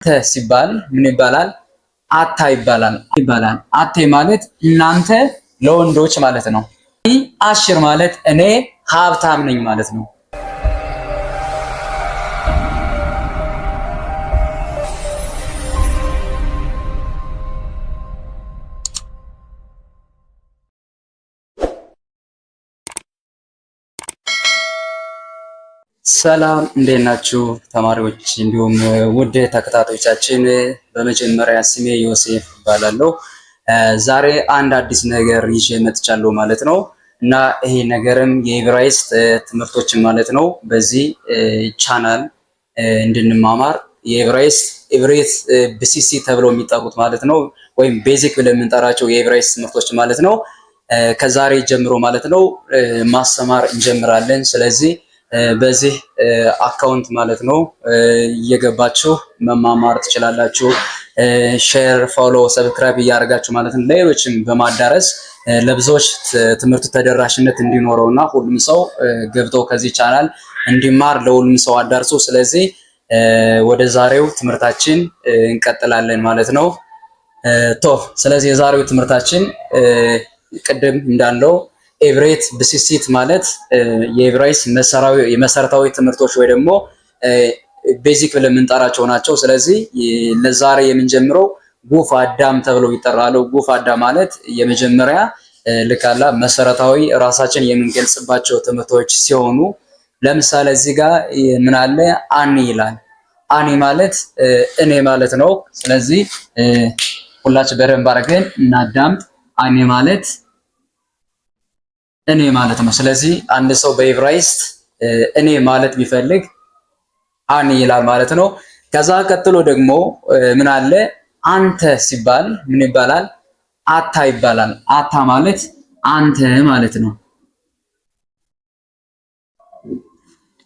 ሲባል ምን ይባላል? አታ ይባላል። አቴ ማለት እናንተ ለወንዶች ማለት ነው። አሽር ማለት እኔ ሀብታም ነኝ ማለት ነው። ሰላም እንዴት ናችሁ ተማሪዎች፣ እንዲሁም ውድ ተከታታዮቻችን። በመጀመሪያ ስሜ ዮሴፍ እባላለሁ። ዛሬ አንድ አዲስ ነገር ይዤ መጥቻለሁ ማለት ነው እና ይሄ ነገርም የዕብራይስጥ ትምህርቶችን ማለት ነው በዚህ ቻናል እንድንማማር የዕብራይስጥ BCC ተብለው የሚጠሩት ማለት ነው ወይም ቤዚክ ብለን የምንጠራቸው የዕብራይስጥ ትምህርቶች ማለት ነው ከዛሬ ጀምሮ ማለት ነው ማስተማር እንጀምራለን። ስለዚህ በዚህ አካውንት ማለት ነው እየገባችሁ መማማር ትችላላችሁ። ሼር፣ ፎሎ፣ ሰብስክራይብ እያደረጋችሁ ማለት ነው ለሌሎችም በማዳረስ ለብዙዎች ትምህርቱ ተደራሽነት እንዲኖረውና ሁሉም ሰው ገብቶ ከዚህ ቻናል እንዲማር ለሁሉም ሰው አዳርሶ። ስለዚህ ወደ ዛሬው ትምህርታችን እንቀጥላለን ማለት ነው። ስለዚህ የዛሬው ትምህርታችን ቅድም እንዳለው ኤብሬት ብሲሲት ማለት የዕብራይስጥ መሰረታዊ ትምህርቶች ወይ ደግሞ ቤዚክ ብለን የምንጠራቸው ናቸው። ስለዚህ ለዛሬ የምንጀምረው ጉፍ አዳም ተብለው ይጠራሉ። ጉፍ አዳም ማለት የመጀመሪያ ልካላ መሰረታዊ ራሳችን የምንገልጽባቸው ትምህርቶች ሲሆኑ ለምሳሌ እዚህ ጋር ምን አለ? አኒ ይላል። አኒ ማለት እኔ ማለት ነው። ስለዚህ ሁላችን በደንብ አድርገን እናዳምጥ። አኒ ማለት እኔ ማለት ነው። ስለዚህ አንድ ሰው በዕብራይስጥ እኔ ማለት ቢፈልግ አኒ ይላል ማለት ነው። ከዛ ቀጥሎ ደግሞ ምን አለ? አንተ ሲባል ምን ይባላል? አታ ይባላል። አታ ማለት አንተ ማለት ነው።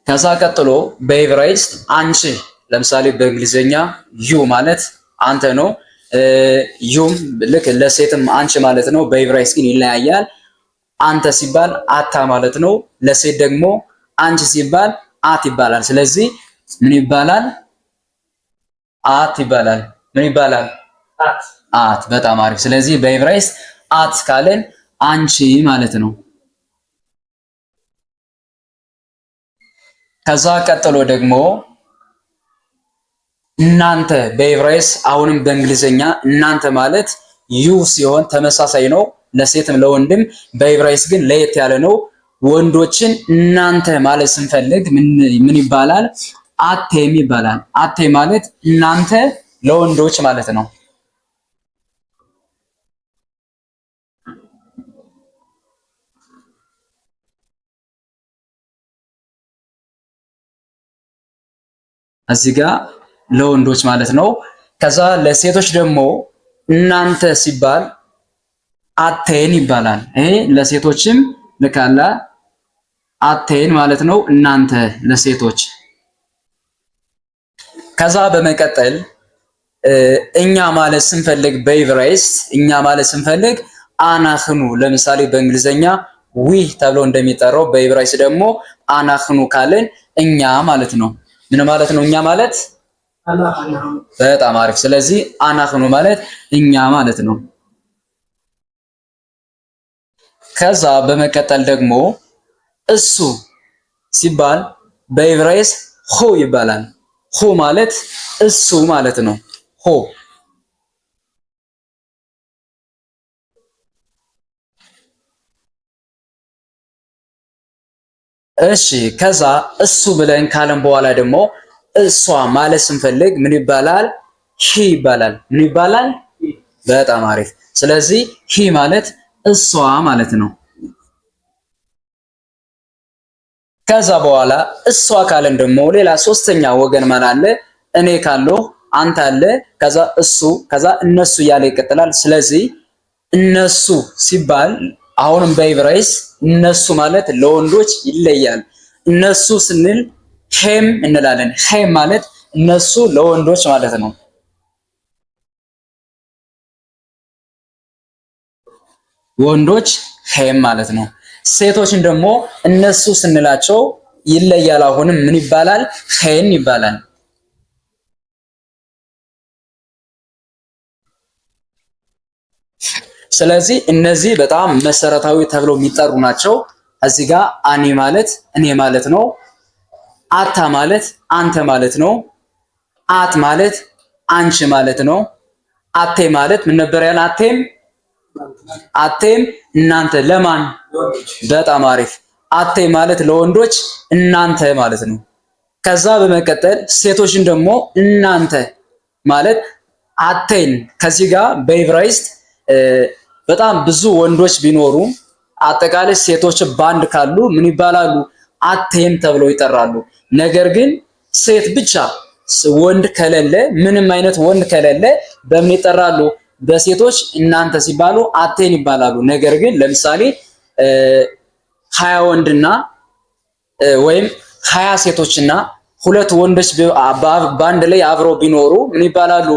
ከዛ ቀጥሎ በዕብራይስጥ አንቺ፣ ለምሳሌ በእንግሊዘኛ ዩ ማለት አንተ ነው። ዩም ልክ ለሴትም አንቺ ማለት ነው። በዕብራይስጥ ግን ይለያያል። አንተ ሲባል አታ ማለት ነው። ለሴት ደግሞ አንቺ ሲባል አት ይባላል። ስለዚህ ምን ይባላል? አት ይባላል። ምን ይባላል? አት። በጣም አሪፍ። ስለዚህ በዕብራይስጥ አት ካለን አንቺ ማለት ነው። ከዛ ቀጥሎ ደግሞ እናንተ በዕብራይስጥ አሁንም በእንግሊዘኛ እናንተ ማለት ዩ ሲሆን ተመሳሳይ ነው ለሴትም ለወንድም። በዕብራይስጥ ግን ለየት ያለ ነው። ወንዶችን እናንተ ማለት ስንፈልግ ምን ይባላል? አቴም ይባላል። አቴ ማለት እናንተ ለወንዶች ማለት ነው። እዚህ ጋር ለወንዶች ማለት ነው። ከዛ ለሴቶች ደግሞ እናንተ ሲባል አቴን ይባላል። ይሄ ለሴቶችም ልካላ አቴን ማለት ነው። እናንተ ለሴቶች። ከዛ በመቀጠል እኛ ማለት ስንፈልግ በዕብራይስጥ እኛ ማለት ስንፈልግ አናኽኑ፣ ለምሳሌ በእንግሊዘኛ ዊ ተብሎ እንደሚጠራው በዕብራይስጥ ደግሞ አናኽኑ ካለን እኛ ማለት ነው። ምን ማለት ነው እኛ ማለት? በጣም አሪፍ። ስለዚህ አናኽኑ ማለት እኛ ማለት ነው። ከዛ በመቀጠል ደግሞ እሱ ሲባል በዕብራይስጥ ሁ ይባላል። ሁ ማለት እሱ ማለት ነው። ሁ። እሺ ከዛ እሱ ብለን ካለን በኋላ ደግሞ እሷ ማለት ስንፈልግ ምን ይባላል? ሂ ይባላል። ምን ይባላል? በጣም አሪፍ። ስለዚህ ሂ ማለት እሷ ማለት ነው። ከዛ በኋላ እሷ ካለን ደግሞ ሌላ ሶስተኛ ወገን ማን አለ? እኔ ካለው አንተ አለ፣ ከዛ እሱ፣ ከዛ እነሱ እያለ ይቀጥላል። ስለዚህ እነሱ ሲባል አሁንም በዕብራይስጥ እነሱ ማለት ለወንዶች ይለያል። እነሱ ስንል ሄም እንላለን። ሄም ማለት እነሱ ለወንዶች ማለት ነው። ወንዶች ሄም ማለት ነው። ሴቶችን ደግሞ እነሱ ስንላቸው ይለያል። አሁንም ምን ይባላል? ሄን ይባላል። ስለዚህ እነዚህ በጣም መሰረታዊ ተብለው የሚጠሩ ናቸው። እዚህ ጋር አኒ ማለት እኔ ማለት ነው። አታ ማለት አንተ ማለት ነው። አት ማለት አንቺ ማለት ነው። አቴ ማለት ምን ነበር ያለ? አቴም እናንተ ለማን? በጣም አሪፍ። አቴ ማለት ለወንዶች እናንተ ማለት ነው። ከዛ በመቀጠል ሴቶችን ደግሞ እናንተ ማለት አቴን። ከዚህ ጋር በዕብራይስጥ በጣም ብዙ ወንዶች ቢኖሩ አጠቃላይ ሴቶች ባንድ ካሉ ምን ይባላሉ? አቴን ተብለው ይጠራሉ። ነገር ግን ሴት ብቻ ወንድ ከሌለ ምንም አይነት ወንድ ከሌለ በምን ይጠራሉ? በሴቶች እናንተ ሲባሉ አቴን ይባላሉ። ነገር ግን ለምሳሌ 20 ወንድና ወይም 20 ሴቶችና 2 ወንዶች በአንድ ላይ አብረው ቢኖሩ ምን ይባላሉ?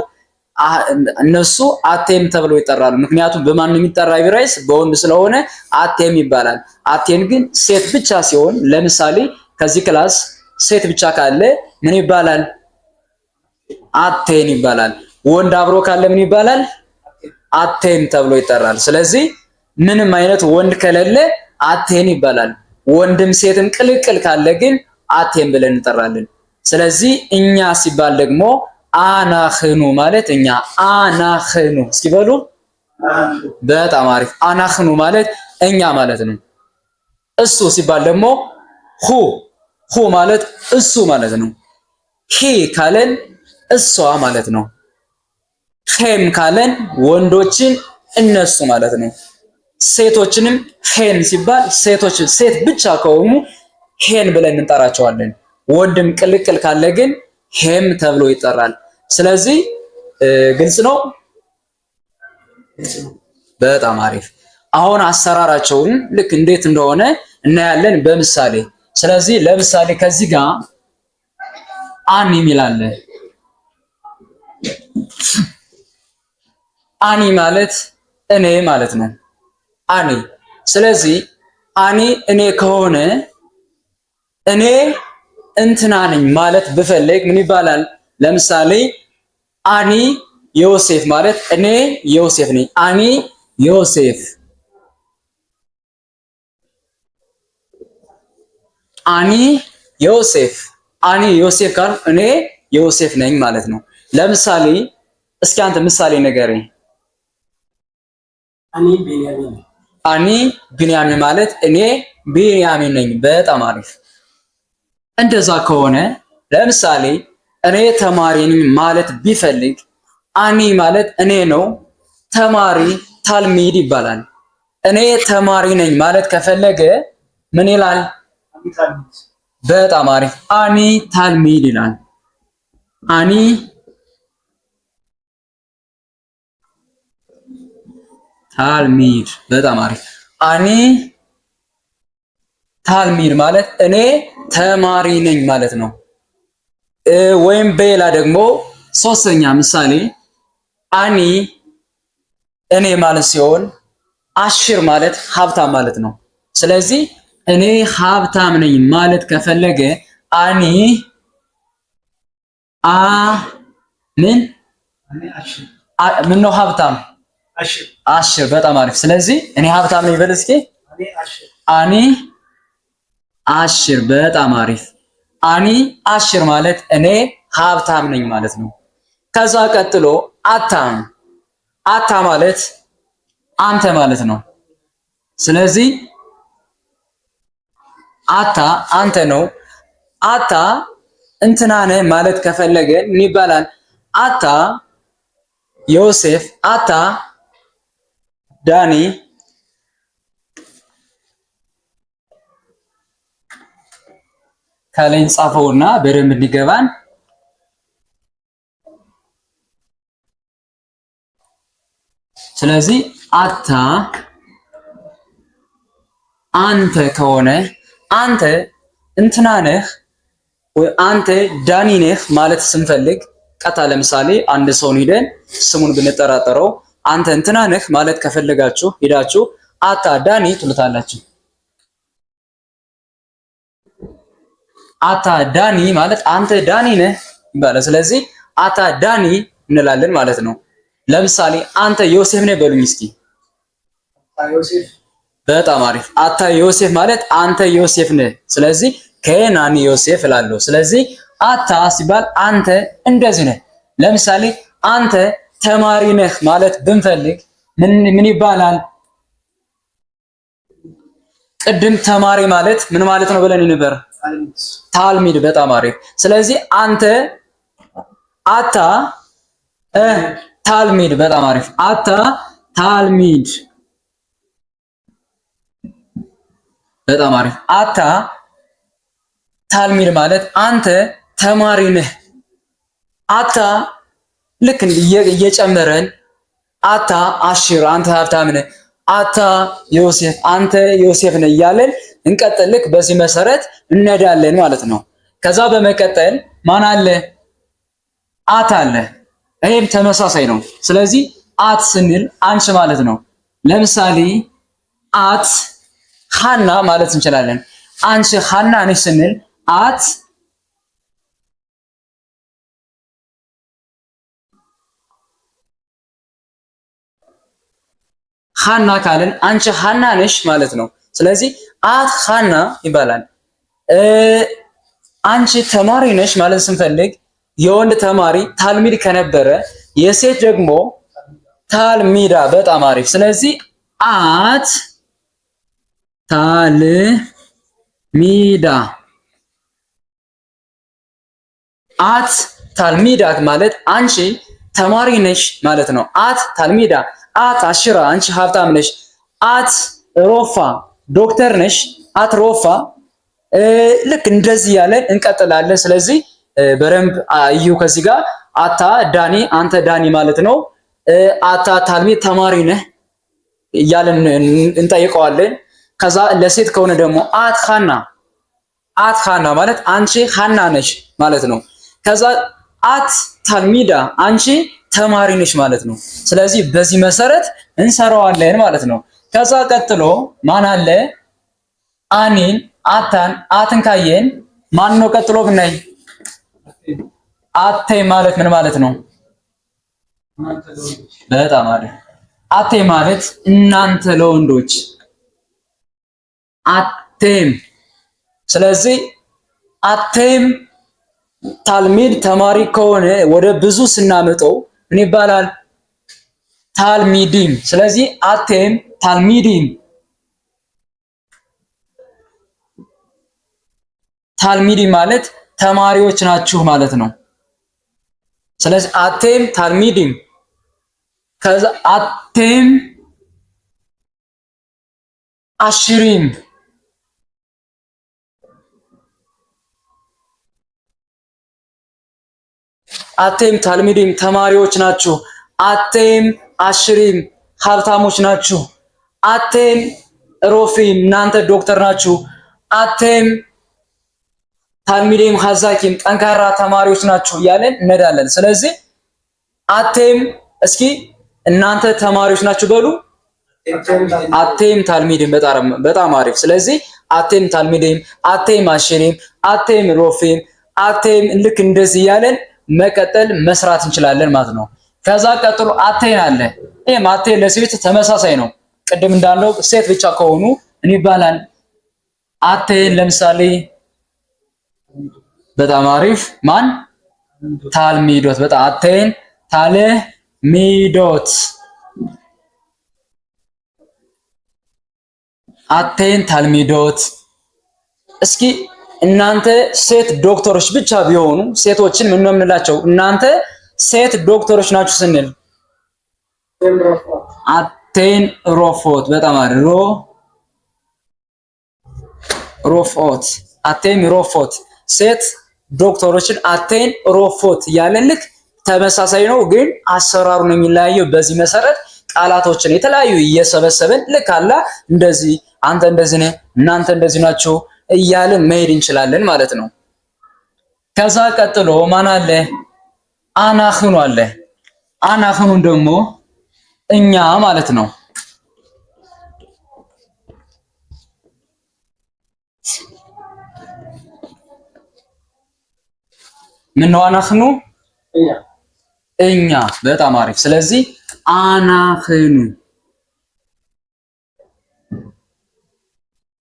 እነሱ አቴም ተብለው ይጠራሉ። ምክንያቱም በማን የሚጠራ ዕብራይስጥ? በወንድ ስለሆነ አቴም ይባላል። አቴን ግን ሴት ብቻ ሲሆን ለምሳሌ ከዚህ ክላስ ሴት ብቻ ካለ ምን ይባላል? አቴን ይባላል። ወንድ አብሮ ካለ ምን ይባላል? አቴም ተብሎ ይጠራል። ስለዚህ ምንም አይነት ወንድ ከሌለ አቴን ይባላል። ወንድም ሴትም ቅልቅል ካለ ግን አቴም ብለን እንጠራለን። ስለዚህ እኛ ሲባል ደግሞ አናኽኑ ማለት እኛ። አናኽኑ እስኪ በሉ። በጣም አሪፍ። አናኽኑ ማለት እኛ ማለት ነው። እሱ ሲባል ደግሞ ሁ ማለት እሱ ማለት ነው። ሂ ካለን እሷ ማለት ነው። ሄም ካለን ወንዶችን እነሱ ማለት ነው። ሴቶችንም ሄን ሲባል ሴቶች ሴት ብቻ ከሆኑ ሄን ብለን እንጠራቸዋለን። ወንድም ቅልቅል ካለ ግን ሄም ተብሎ ይጠራል። ስለዚህ ግልጽ ነው። በጣም አሪፍ። አሁን አሰራራቸውን ልክ እንዴት እንደሆነ እናያለን በምሳሌ። ስለዚህ ለምሳሌ ከዚህ ጋር አኒ የሚል አለ። አኒ ማለት እኔ ማለት ነው። አኒ። ስለዚህ አኒ እኔ ከሆነ እኔ እንትና ነኝ ማለት ብፈልግ ምን ይባላል? ለምሳሌ አኒ ዮሴፍ ማለት እኔ ዮሴፍ ነኝ። አኒ ዮሴፍ። አኒ ዮሴፍ። አኒ ዮሴፍ ካል እኔ ዮሴፍ ነኝ ማለት ነው። ለምሳሌ እስኪ አንተ ምሳሌ ንገረኝ። አኒ ቢንያሚን ማለት እኔ ቢንያሚን ነኝ። በጣም አሪፍ። እንደዛ ከሆነ ለምሳሌ እኔ ተማሪ ነኝ ማለት ቢፈልግ አኒ ማለት እኔ ነው። ተማሪ ታልሚድ ይባላል። እኔ ተማሪ ነኝ ማለት ከፈለገ ምን ይላል? በጣም አሪፍ። አኒ ታልሚድ ይላል። አኒ ታልሚድ። በጣም አሪፍ። አኒ ታልሚድ ማለት እኔ ተማሪ ነኝ ማለት ነው። ወይም በሌላ ደግሞ ሶስተኛ ምሳሌ አኒ እኔ ማለት ሲሆን አሽር ማለት ሀብታም ማለት ነው። ስለዚህ እኔ ሀብታም ነኝ ማለት ከፈለገ አኒ ምን ነው ሀብታም? አሽር። በጣም አሪፍ። ስለዚህ እኔ ሀብታም ነኝ በል እስኪ። አኒ አሽር። በጣም አሪፍ። አኒ አሽር ማለት እኔ ሀብታም ነኝ ማለት ነው። ከዛ ቀጥሎ አታ ማለት አንተ ማለት ነው። ስለዚህ አታ አንተ ነው። አታ እንትና ነህ ማለት ከፈለገ ምን ይባላል? አታ ዮሴፍ፣ አታ ዳኒ፣ ከላይ ጻፈውና በደንብ እንዲገባን ስለዚህ አታ አንተ ከሆነ አንተ እንትና ነህ ወይ አንተ ዳኒ ነህ ማለት ስንፈልግ ቀጣ ለምሳሌ አንድ ሰውን ሄደን ስሙን ብንጠራጠረው አንተ እንትና ነህ ማለት ከፈለጋችሁ ሄዳችሁ አታ ዳኒ ትሉታላችሁ። አታ ዳኒ ማለት አንተ ዳኒ ነህ ይባላል። ስለዚህ አታ ዳኒ እንላለን ማለት ነው። ለምሳሌ አንተ ዮሴፍ ነህ በሉኝ እስኪ። በጣም አሪፍ። አታ ዮሴፍ ማለት አንተ ዮሴፍ ነህ። ስለዚህ ከናኒ ዮሴፍ እላለሁ። ስለዚህ አታ ሲባል አንተ እንደዚህ ነህ። ለምሳሌ አንተ ተማሪ ነህ ማለት ብንፈልግ ምን ይባላል? ቅድም ተማሪ ማለት ምን ማለት ነው ብለን ነበር? ታልሚድ። በጣም አሪፍ። ስለዚህ አንተ አታ ታልሚድ። በጣም አሪፍ። አታ ታልሚድ። በጣም አሪፍ። አታ ታልሚድ ማለት አንተ ተማሪ ነህ። አታ ልክ እየጨመረን አታ አሽር አንተ ሀብታም ነህ፣ አታ ዮሴፍ አንተ ዮሴፍ ነህ እያለን እንቀጥል። ልክ በዚህ መሰረት እንሄዳለን ማለት ነው። ከዛ በመቀጠል ማን አለ? አት አለ። ይሄም ተመሳሳይ ነው። ስለዚህ አት ስንል አንቺ ማለት ነው። ለምሳሌ አት ሐና ማለት እንችላለን። አንቺ ሐና ነሽ ስንል አት ሐና ካልን አንቺ ሐና ነሽ ማለት ነው። ስለዚህ አት ሐና ይባላል። አንቺ ተማሪ ነሽ ማለት ስንፈልግ የወንድ ተማሪ ታልሚድ ከነበረ የሴት ደግሞ ታልሚዳ። በጣም አሪፍ። ስለዚህ አት ታልሚዳ፣ አት ታልሚዳ ማለት አንቺ ተማሪ ነሽ ማለት ነው። አት ታልሚዳ፣ አት አሽራ አንቺ ሀብታም ነሽ። አት ሮፋ ዶክተር ነሽ። አት ሮፋ። ልክ እንደዚህ ያለን እንቀጥላለን። ስለዚህ በደንብ እዩ። ከዚህ ጋር አታ ዳኒ አንተ ዳኒ ማለት ነው። አታ ታልሚድ ተማሪ ነህ እያለን እንጠይቀዋለን። ከዛ ለሴት ከሆነ ደግሞ አት ሐና፣ አት ሐና ማለት አንቺ ሐና ነሽ ማለት ነው። ከዛ አት ታልሚዳ አንቺ ተማሪ ነሽ ማለት ነው። ስለዚህ በዚህ መሰረት እንሰራዋለን ማለት ነው። ከዛ ቀጥሎ ማን አለ? አኒን፣ አታን፣ አትን ካየን ማን ነው ቀጥሎ ብናይ? አቴ ማለት ምን ማለት ነው? በጣም አሪፍ። አቴ ማለት እናንተ ለወንዶች አቴም። ስለዚህ አቴም ታልሚድ ተማሪ ከሆነ ወደ ብዙ ስናመጣው ምን ይባላል? ታልሚዲም። ስለዚህ አቴም ታልሚዲም። ታልሚዲም ማለት ተማሪዎች ናችሁ ማለት ነው። ስለዚህ አቴም ታልሚዲም። ከዛ አቴም አሽሪም። አቴም ታልሚዲም ተማሪዎች ናችሁ። አቴም አሽሪም ሀብታሞች ናችሁ። አቴም ሮፊም እናንተ ዶክተር ናችሁ። አቴም ታልሚዲም ሀዛኪም ጠንካራ ተማሪዎች ናችሁ እያለን እንሄዳለን። ስለዚህ አቴም እስኪ እናንተ ተማሪዎች ናችሁ በሉ። አቴም ታልሚዲም። በጣም አሪፍ። ስለዚህ አቴም ታልሚዲም፣ አቴም አሽሪም፣ አቴም ሮፊም፣ አቴም ልክ እንደዚህ እያለን መቀጠል መስራት እንችላለን ማለት ነው። ከዛ ቀጥሎ አቴን አለ። ይሄም አቴን ለሴት ተመሳሳይ ነው። ቅድም እንዳለው ሴት ብቻ ከሆኑ ምን ይባላል? አቴን ለምሳሌ በጣም አሪፍ ማን? ታልሚዶት። በጣም አቴን ታልሚዶት፣ አቴን ታልሚዶት። እስኪ እናንተ ሴት ዶክተሮች ብቻ ቢሆኑ ሴቶችን ምን ነው የምንላቸው? እናንተ ሴት ዶክተሮች ናችሁ ስንል አቴን ሮፎት። በጣም አሪፍ ሮፎት፣ አቴን ሮፎት። ሴት ዶክተሮችን አቴን ሮፎት ያለን ልክ ተመሳሳይ ነው፣ ግን አሰራሩ ነው የሚለያየው። በዚህ መሰረት ቃላቶችን የተለያዩ እየሰበሰብን ልክ አላ እንደዚህ አንተ እንደዚህ ነህ፣ እናንተ እንደዚህ ናችሁ እያልን መሄድ እንችላለን ማለት ነው። ከዛ ቀጥሎ ማን አለ? አናኽኑ አለ። አናኽኑን ደግሞ እኛ ማለት ነው። ምን ነው አናኽኑ? እኛ። በጣም አሪፍ። ስለዚህ አናህኑ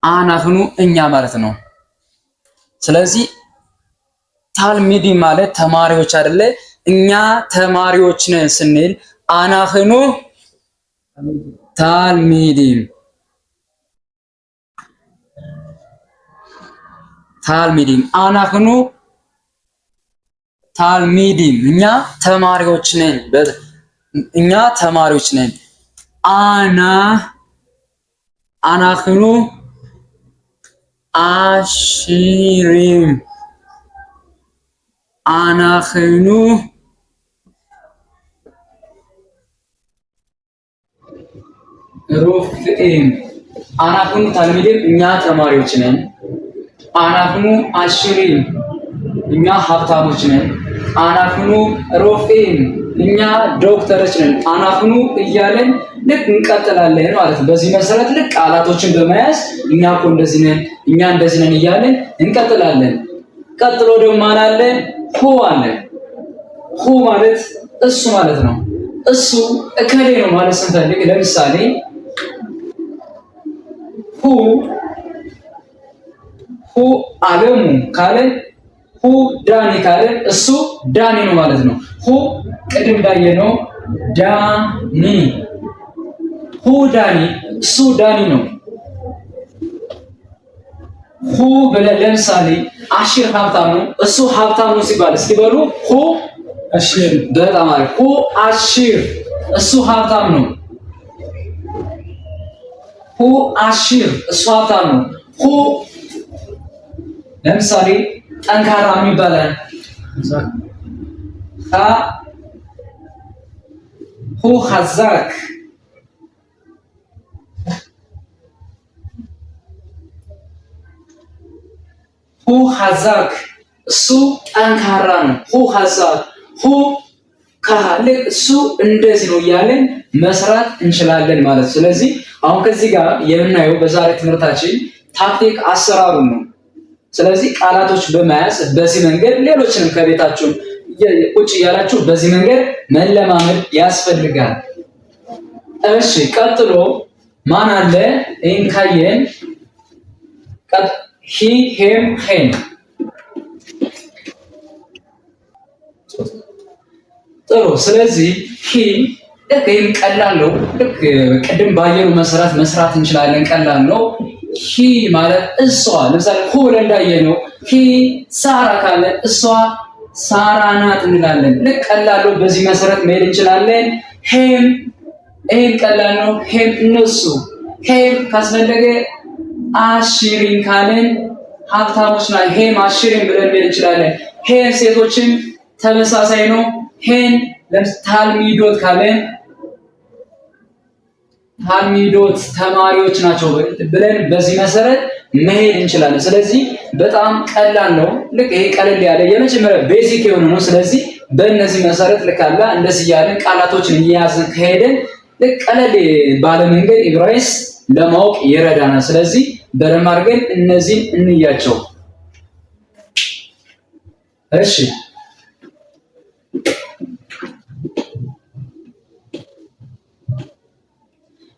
አናህኑ እኛ ማለት ነው። ስለዚህ ታልሚዲ ማለት ተማሪዎች አይደለ? እኛ ተማሪዎች ነን ስንል አናህኑ ታልሚዲን አናህኑ ታልሚዲን እኛ ተማሪዎች ነን። እኛ ተማሪዎች ነን። አናህኑ አሽሪም አናህኑ ሩፍኢም አናህኑ ታልሚዲን እኛ ተማሪዎች ነን። አናህኑ አሽሪም እኛ ሀብታሞች ነን። አናህኑ ሩፍኢም እኛ ዶክተሮች ነን። አናህኑ እያለን ልክ እንቀጥላለን ማለት ነው። በዚህ መሰረት ልክ ቃላቶችን በመያዝ እኛ እኮ እንደዚህ ነን፣ እኛ እንደዚህ ነን እያለን እንቀጥላለን። ቀጥሎ ደግሞ ማን አለ? ሁ አለ። ሁ ማለት እሱ ማለት ነው። እሱ እከሌ ነው ማለት ስንፈልግ ለምሳሌ ሁ አለሙ ካለ ሁ ዳኒ ካለ እሱ ዳኒ ነው ማለት ነው። ሁ ቅድም እንዳየነው ዳኒ ሁ ዳኒ እሱ ዳኒ ነው። ሁ ብለን ለምሳሌ አሽር ሀብታም ነው እሱ ሀብታም ነው ሲባል እስኪ በሉ ሁ አሽር። በጣም አሪፍ። ሁ አሽር እሱ ሀብታም ነው። ሁ አሽር እሱ ሀብታም ነው። ሁ ለምሳሌ ጠንካራ ይባላል። ሁ ሀዛክ ሁ ሀዛክ እሱ ጠንካራ ነው። ሁ ሀዛክ ሁ ካህልክ እሱ እንደዚህ ነው እያለን መስራት እንችላለን ማለት። ስለዚህ አሁን ከዚህ ጋር የምናየው በዛሬ ትምህርታችን ታክቲክ አሰራሩን ነው። ስለዚህ ቃላቶች በመያዝ በዚህ መንገድ ሌሎችንም ከቤታችሁ ቁጭ እያላችሁ በዚህ መንገድ መለማመድ ያስፈልጋል። እሺ ቀጥሎ ማን አለ? ይህን ካየን ሂ ሄም ሄን ጥሩ። ስለዚህ ሂ ልክ ይህም ቀላል ነው። ልክ ቅድም ባየሩ መሰረት መስራት እንችላለን። ቀላል ነው። ሂ ማለት እሷ ለምሳሌ ሁ ብለን እንዳየነው ሂ ሳራ ካለ እሷ ሳራ ናት እንላለን። ልክ ቀላል ነው። በዚህ መሰረት መሄድ እንችላለን። ሄም ይህም ቀላል ነው። ሄም እነሱ ሄም ካስፈለገ አሽሪን ካለን ሀብታሞች ና ሄም አሽሪን ብለን መሄድ እንችላለን። ሄም ሴቶችም ተመሳሳይ ነው። ሄን ታልሚዶት ካለን ታልሚዶት ተማሪዎች ናቸው ብለን በዚህ መሰረት መሄድ እንችላለን። ስለዚህ በጣም ቀላል ነው። ልክ ይሄ ቀለል ያለ የመጀመሪያ ቤዚክ የሆነ ነው። ስለዚህ በእነዚህ መሰረት ልክ አለ እንደዚህ ያለን ቃላቶችን እየያዝን ከሄደን ልክ ቀለል ባለ መንገድ ኢብራይስ ለማወቅ ይረዳናል። ስለዚህ በደንብ አድርገን እነዚህን እንያቸው። እሺ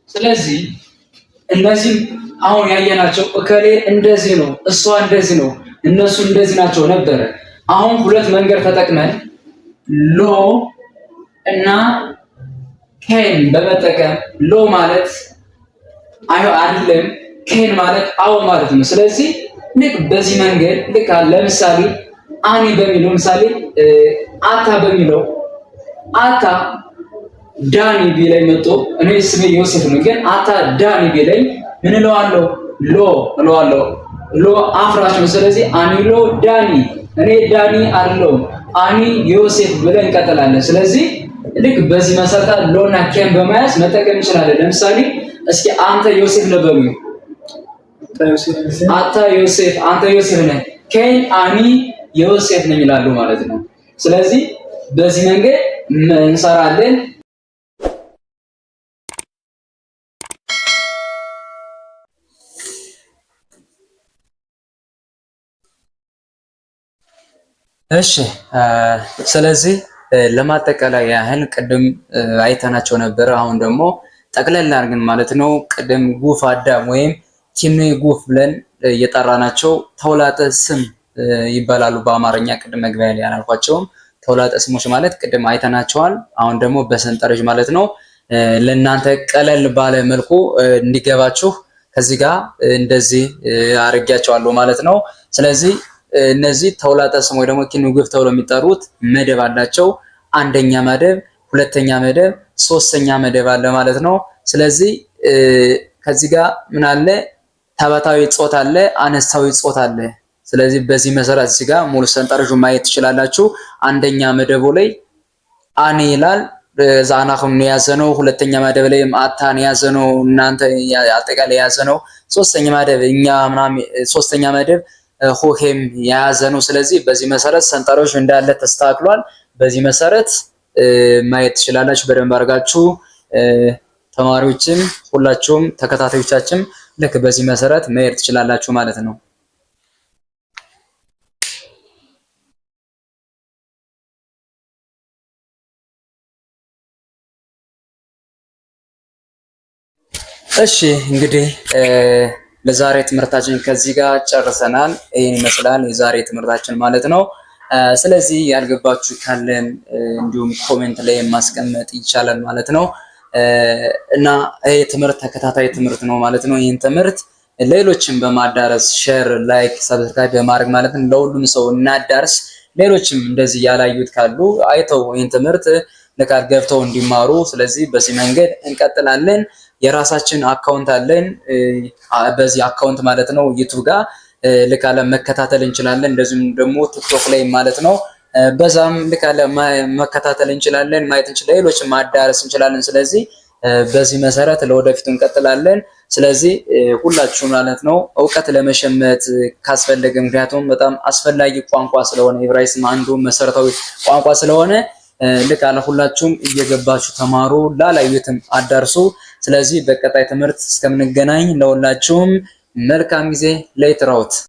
ስለዚህ እነዚህ አሁን ያየናቸው እከሌ እንደዚህ ነው፣ እሷ እንደዚህ ነው፣ እነሱ እንደዚህ ናቸው ነበረ። አሁን ሁለት መንገድ ተጠቅመን ሎ እና ኬን በመጠቀም ሎ ማለት አይደለም፣ ኬን ማለት አዎ ማለት ነው። ስለዚህ ልክ በዚህ መንገድ ልክ ለምሳሌ አኒ በሚለው ምሳሌ አታ በሚለው አታ ዳኒ ቢለኝ መጥቶ እኔ ስሜ ዮሴፍ ነው፣ ግን አታ ዳኒ ቢለኝ ምን እለዋለሁ? ሎ እለዋለሁ። ሎ አፍራሽ ነው። ስለዚህ አኒ ሎ ዳኒ፣ እኔ ዳኒ አይደለሁም አኒ ዮሴፍ ብለን እንቀጥላለን። ስለዚህ ልክ በዚህ መሰረት ሎና ኬን በመያዝ መጠቀም እንችላለን። ለምሳሌ እስኪ አንተ ዮሴፍ ነህ በሉ። አታ ዮሴፍ፣ አንተ ዮሴፍ ነህ። ኬን አኒ ዮሴፍ ነኝ ይላሉ ማለት ነው። ስለዚህ በዚህ መንገድ እንሰራለን። እሺ ስለዚህ ለማጠቃለያ ያህል ቅድም አይተናቸው ነበር። አሁን ደግሞ ጠቅለል አድርገን ማለት ነው ቅድም ጉፍ አዳም ወይም ኪኑይ ጉፍ ብለን የጠራናቸው ተውላጠ ስም ይባላሉ በአማርኛ። ቅድም መግቢያ ላይ ያላልኳቸውም ተውላጠ ስሞች ማለት ቅድም አይተናቸዋል። አሁን ደግሞ በሰንጠረዥ ማለት ነው ለእናንተ ቀለል ባለ መልኩ እንዲገባችሁ ከዚህ ጋር እንደዚህ አድርጌያቸዋለሁ ማለት ነው። ስለዚህ እነዚህ ተውላጠ ስም ወይ ደግሞ ኪኑይ ጉፍ ተብለው የሚጠሩት መደብ አላቸው። አንደኛ መደብ፣ ሁለተኛ መደብ፣ ሶስተኛ መደብ አለ ማለት ነው። ስለዚህ ከዚህ ጋር ምን አለ? ተባታዊ ጾታ አለ፣ አነሳዊ ጾታ አለ። ስለዚህ በዚህ መሰረት እዚህ ጋር ሙሉ ሰንጠረዡ ማየት ትችላላችሁ። አንደኛ መደቡ ላይ አኔ ይላል ዛናኹም የያዘ ነው። ሁለተኛ መደብ ላይ አታን የያዘ ነው። እናንተ አጠቃላይ የያዘ ነው። ሶስተኛ መደብ እኛ ምናምን ሶስተኛ መደብ ሆሄም የያዘ ነው። ስለዚህ በዚህ መሰረት ሰንጠረዡ እንዳለ ተስተካክሏል። በዚህ መሰረት ማየት ትችላላችሁ በደንብ አድርጋችሁ ተማሪዎችም ሁላችሁም ተከታታዮቻችን ልክ በዚህ መሰረት መሄድ ትችላላችሁ ማለት ነው። እሺ እንግዲህ ለዛሬ ትምህርታችን ከዚህ ጋር ጨርሰናል። ይሄን ይመስላል የዛሬ ትምህርታችን ማለት ነው። ስለዚህ ያልገባችሁ ካለን እንዲሁም ኮሜንት ላይ ማስቀመጥ ይቻላል ማለት ነው። እና ይሄ ትምህርት ተከታታይ ትምህርት ነው ማለት ነው። ይህን ትምህርት ሌሎችን በማዳረስ ሼር፣ ላይክ፣ ሰብስክራይብ በማድረግ ማለት ነው ለሁሉም ሰው እናዳርስ። ሌሎችም እንደዚህ ያላዩት ካሉ አይተው ይህን ትምህርት ለቃል ገብተው እንዲማሩ። ስለዚህ በዚህ መንገድ እንቀጥላለን። የራሳችን አካውንት አለን። በዚህ አካውንት ማለት ነው ዩቲዩብ ጋር ልካለ መከታተል እንችላለን። እንደዚሁም ደግሞ ቲክቶክ ላይ ማለት ነው በዛም ልካለ መከታተል እንችላለን፣ ማየት እንችላለን፣ ሌሎችም ማዳረስ እንችላለን። ስለዚህ በዚህ መሰረት ለወደፊቱ እንቀጥላለን። ስለዚህ ሁላችሁ ማለት ነው እውቀት ለመሸመት ካስፈለገ ምክንያቱም በጣም አስፈላጊ ቋንቋ ስለሆነ ዕብራይስጥ አንዱ መሰረታዊ ቋንቋ ስለሆነ ልክ አለ ሁላችሁም እየገባችሁ ተማሩ፣ ላላዩትም አዳርሱ። ስለዚህ በቀጣይ ትምህርት እስከምንገናኝ ለሁላችሁም መልካም ጊዜ። ሌትራውት